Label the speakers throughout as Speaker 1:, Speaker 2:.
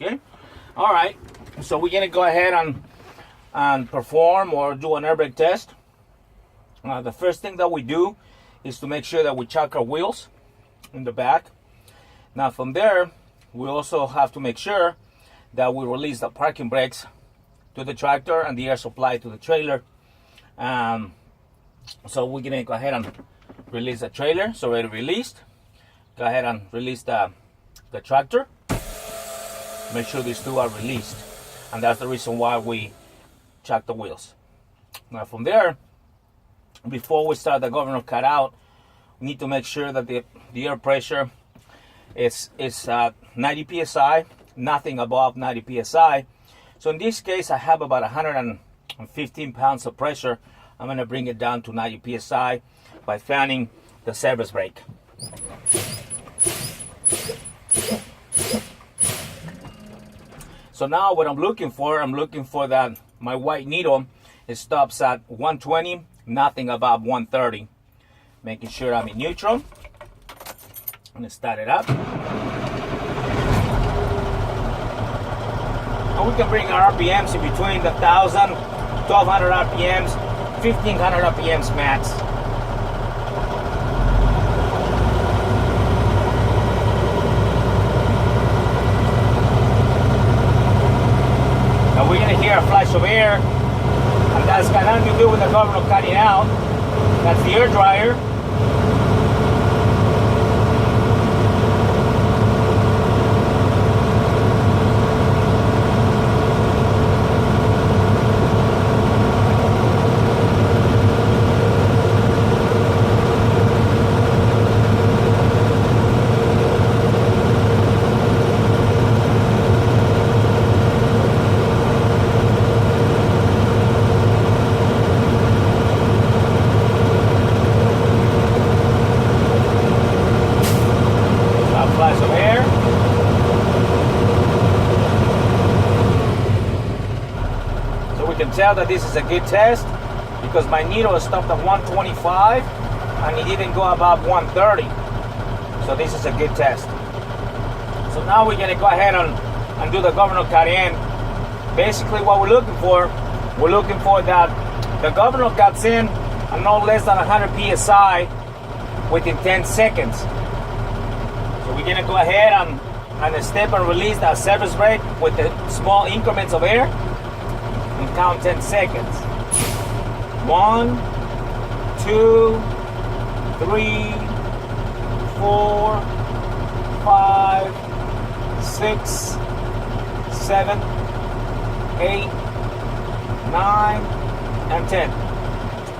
Speaker 1: Okay. All right. So we're gonna go ahead and perform or do an airbag test. The first thing that we do is to make sure that we check our wheels in the back. Now from there, we also have to make sure that we release the parking brakes to the tractor and the air supply to the trailer. So we're gonna go ahead and release the trailer. So already released. Go ahead and release the tractor. Make sure these two are released. And that's the reason why we check the wheels. Now from there, before we start the governor cutout, we need to make sure that the air pressure is 90 psi, nothing above 90 psi. So in this case, I have about 115 pounds of pressure. I'm going to bring it down to 90 psi by fanning the service brake. So now what I'm looking for that my white needle, it stops at 120, nothing above 130. Making sure I'm in neutral. I'm going to start it up. And we can bring our RPMs in between the 1,000, 1,200 RPMs, 1,500 RPMs max. Now we're going to hear a flash of air, and that's got nothing to do with the governor cutting out. That's the air dryer. Tell that this is a good test because my needle is stopped at 125 and it didn't go above 130. So this is a good test. So now we're going to go ahead and do the governor cut in. Basically what we're looking for that the governor cuts in at no less than 100 psi within 10 seconds. So we're going to go ahead and step and release that service brake with the small increments of air. And count 10 seconds. 1, 2, 3, 4, 5, 6, 7, 8, 9, and 10.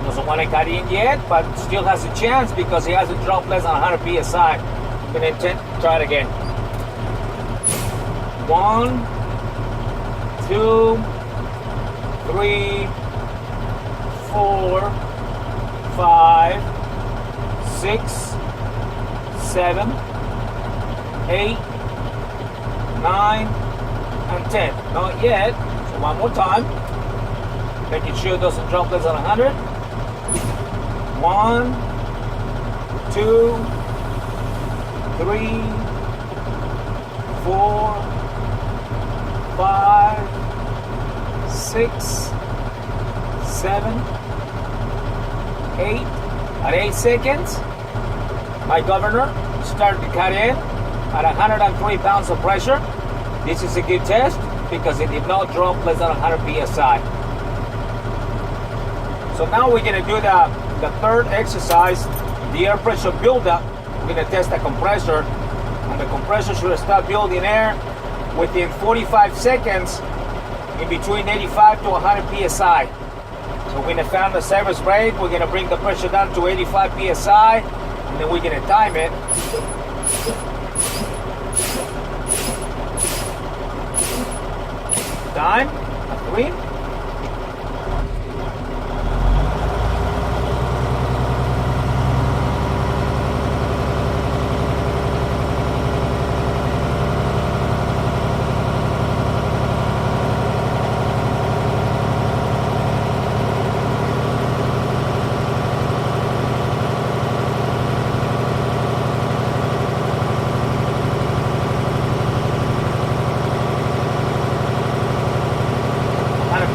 Speaker 1: Doesn't want to cut in yet, but still has a chance because he hasn't dropped less than 100 psi. I'm going to try it again. 1, 2, 3, 4, 5, 6, 7, 8, 9, and 10. Not yet. So one more time. Making sure it doesn't drop less than 100. 1, 2, 3, 4, 5, 6, 7, 8. At 8 seconds, my governor started to cut in at 103 pounds of pressure. This is a good test because it did not drop less than 100 psi. So now we're going to do the third exercise, the air pressure buildup. We're going to test the compressor, and the compressor should start building air within 45 seconds in between 85 to 100 psi. So we're going to fan the service brake. We're going to bring the pressure down to 85 psi, and then we're going to time it. Time, 3.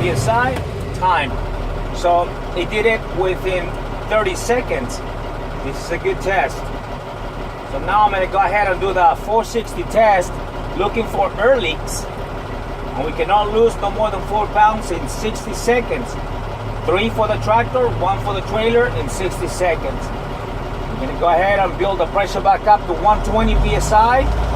Speaker 1: PSI, time. So it did it within 30 seconds. This is a good test. So now I'm gonna go ahead and do the 460 test, looking for air leaks. And we cannot lose no more than 4 pounds in 60 seconds. 3 for the tractor, 1 for the trailer in 60 seconds. We're gonna go ahead and build the pressure back up to 120 PSI.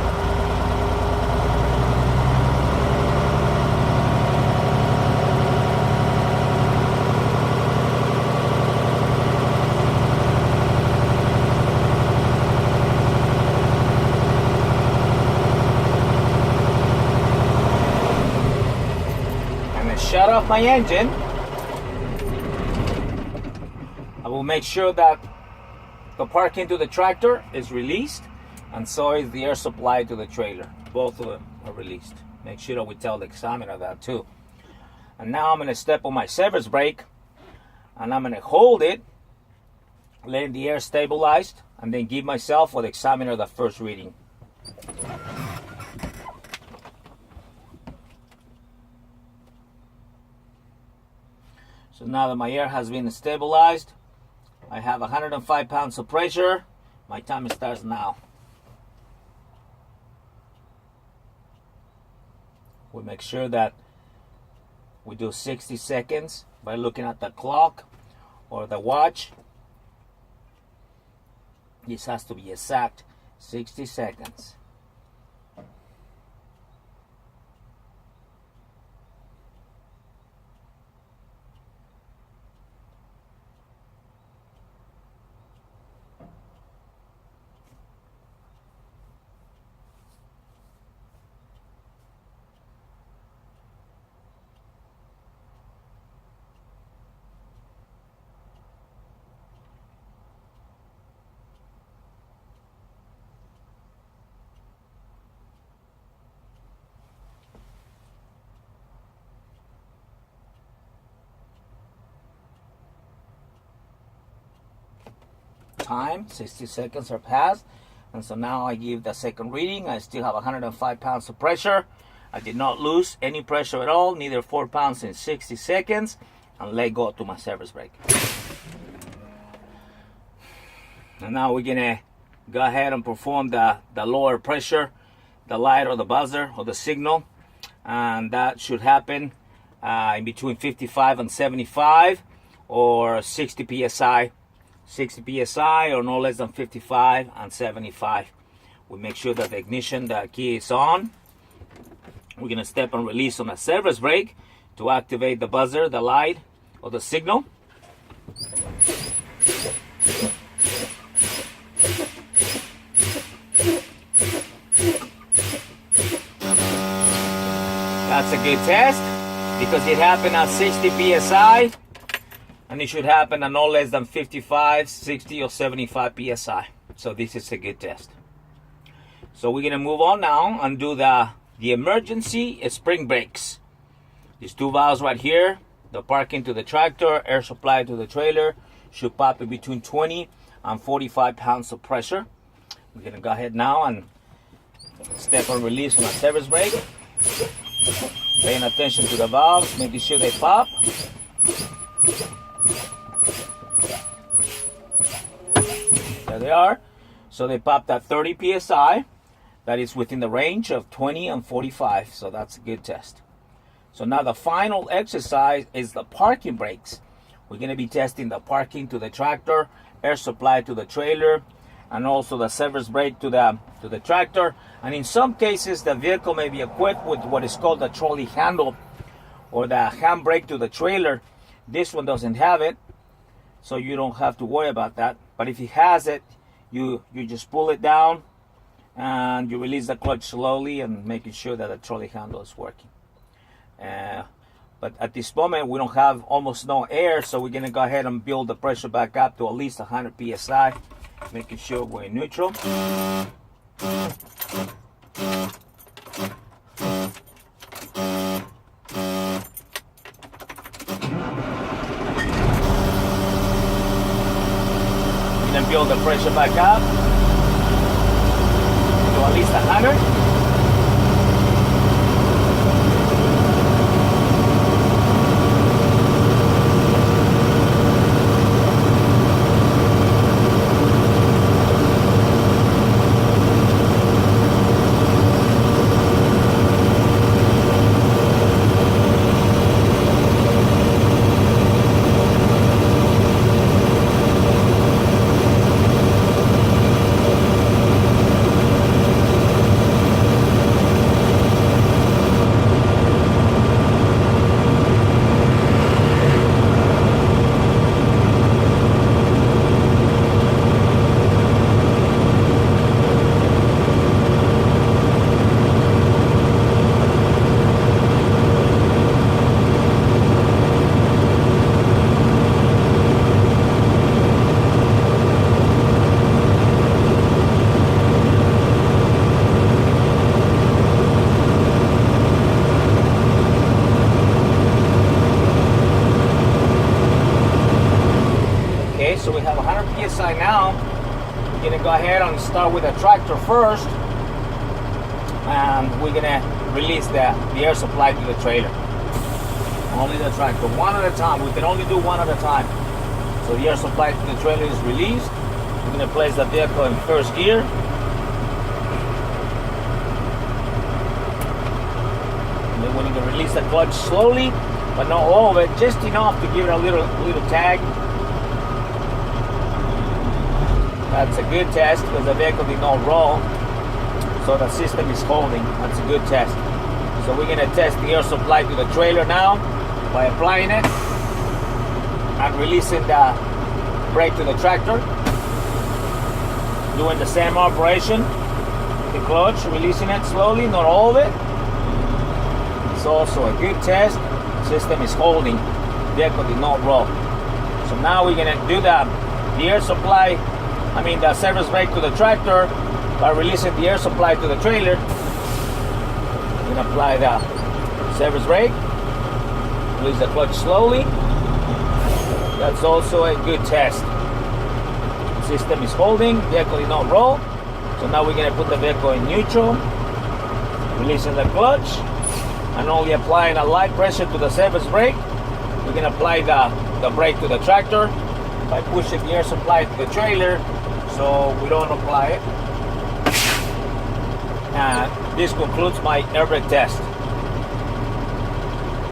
Speaker 1: Shut off my engine. I will make sure that the parking to the tractor is released, and so is the air supply to the trailer. Both of them are released. Make sure that we tell the examiner that too. And now I'm going to step on my service brake, and I'm going to hold it, letting the air stabilized, and then give myself or the examiner the first reading. So now that my air has been stabilized, I have 105 pounds of pressure. My timer starts now. We make sure that we do 60 seconds by looking at the clock or the watch. This has to be exact, 60 seconds. Time, 60 seconds are passed, and so now I give the second reading. I still have 105 pounds of pressure. I did not lose any pressure at all, neither 4 pounds in 60 seconds, and let go to my service brake. And now we're gonna go ahead and perform the lower pressure, the light or the buzzer or the signal, and that should happen in between 55 and 75 or 60 psi. 60 psi or no less than 55 and 75. We make sure that the ignition, the key is on. We're gonna step and release on a service brake to activate the buzzer, the light, or the signal. That's a good test because it happened at 60 psi. And it should happen at no less than 55, 60, or 75 psi. So this is a good test. So we're gonna move on now and do the emergency spring brakes. These 2 valves right here, the parking to the tractor, air supply to the trailer, should pop in between 20 and 45 pounds of pressure. We're gonna go ahead now and step and release on a service brake. Paying attention to the valves, making sure they pop. There they are. So they popped at 30 psi. That is within the range of 20 and 45. So that's a good test. So now the final exercise is the parking brakes. We're going to be testing the parking to the tractor, air supply to the trailer, and also the service brake to the tractor. And in some cases, the vehicle may be equipped with what is called the trolley handle or the handbrake to the trailer. This one doesn't have it, so you don't have to worry about that. But if it has it, you just pull it down and you release the clutch slowly and making sure that the trolley handle is working. But at this moment, we don't have almost no air, so we're gonna go ahead and build the pressure back up to at least 100 psi, making sure we're in neutral. Then build the pressure back up to at least 100. 100 gonna go ahead and start with the tractor first, and we're gonna release the air supply to the trailer. Only the tractor, one at a time. We can only do one at a time. So the air supply to the trailer is released. We're gonna place the vehicle in first gear. And then we're gonna release the clutch slowly, but not all of it, just enough to give it a little tag. That's a good test because the vehicle did not roll, so the system is holding. That's a good test. So we're gonna test the air supply to the trailer now by applying it and releasing the brake to the tractor. Doing the same operation. The clutch, releasing it slowly, not all of it. It's also a good test. System is holding. Vehicle did not roll. So now we're gonna do the air supply. The service brake to the tractor by releasing the air supply to the trailer. We're gonna apply the service brake. Release the clutch slowly. That's also a good test. System is holding, vehicle did not roll. So now we're gonna put the vehicle in neutral, releasing the clutch, and only applying a light pressure to the service brake. We're gonna apply the brake to the tractor by pushing the air supply to the trailer, so we don't apply it. And this concludes my air brake test.